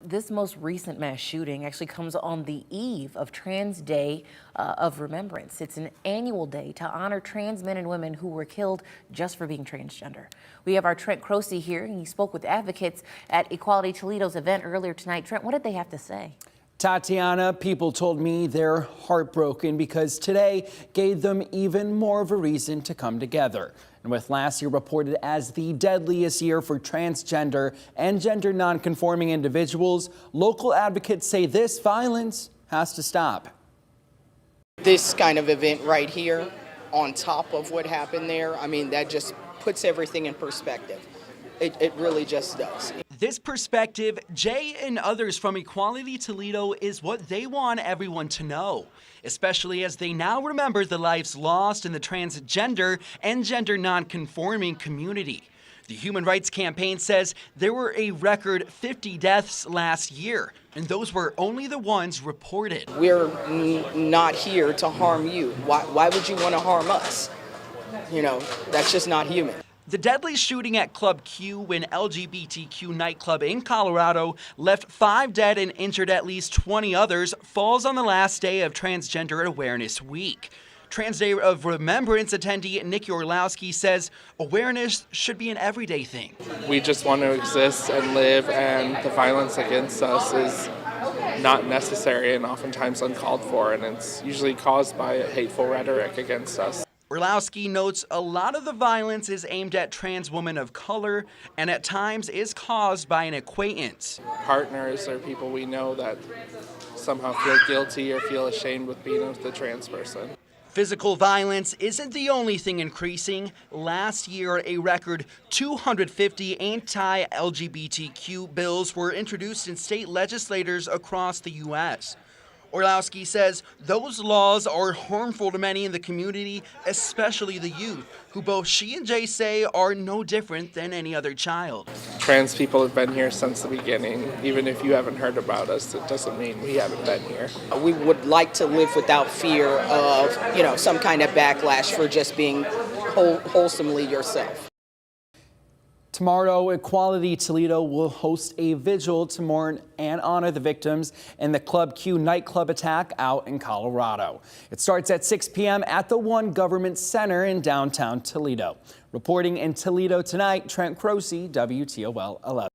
This most recent mass shooting actually comes on the eve of Trans Day of Remembrance. It's an annual day to honor trans men and women who were killed just for being transgender. We have our Trent Croce here, and he spoke with advocates at Equality Toledo's event earlier tonight. Trent, what did they have to say? Tatiana, people told me they're heartbroken because today gave them even more of a reason to come together. And with last year reported as the deadliest year for transgender and gender nonconforming individuals, local advocates say this violence has to stop. This kind of event right here, on top of what happened there, I mean, that just puts everything in perspective. It really just does. This perspective, Jay and others from Equality Toledo, is what they want everyone to know, especially as they now remember the lives lost in the transgender and gender nonconforming community. The Human Rights Campaign says there were a record 50 deaths last year, and those were only the ones reported. We're not here to harm you. Why would you want to harm us? You know, that's just not human. The deadly shooting at Club Q, an LGBTQ nightclub in Colorado, left 5 dead and injured at least 20 others, falls on the last day of Transgender Awareness Week. Trans Day of Remembrance attendee Nikki Orlowski says awareness should be an everyday thing. We just want to exist and live, and the violence against us is not necessary and oftentimes uncalled for, and it's usually caused by hateful rhetoric against us. Orlowski notes a lot of the violence is aimed at trans women of color and at times is caused by an acquaintance. Partners or people we know that somehow feel guilty or feel ashamed with being with the trans person. Physical violence isn't the only thing increasing. Last year, a record 250 anti-LGBTQ bills were introduced in state legislators across the U.S. Orlowski says those laws are harmful to many in the community, especially the youth, who both she and Jay say are no different than any other child. Trans people have been here since the beginning. Even if you haven't heard about us, it doesn't mean we haven't been here. We would like to live without fear of, you know, some kind of backlash for just being wholesomely yourself. Tomorrow, Equality Toledo will host a vigil to mourn and honor the victims in the Club Q nightclub attack out in Colorado. It starts at 6 p.m. at the One Government Center in downtown Toledo. Reporting in Toledo tonight, Trent Croce, WTOL 11.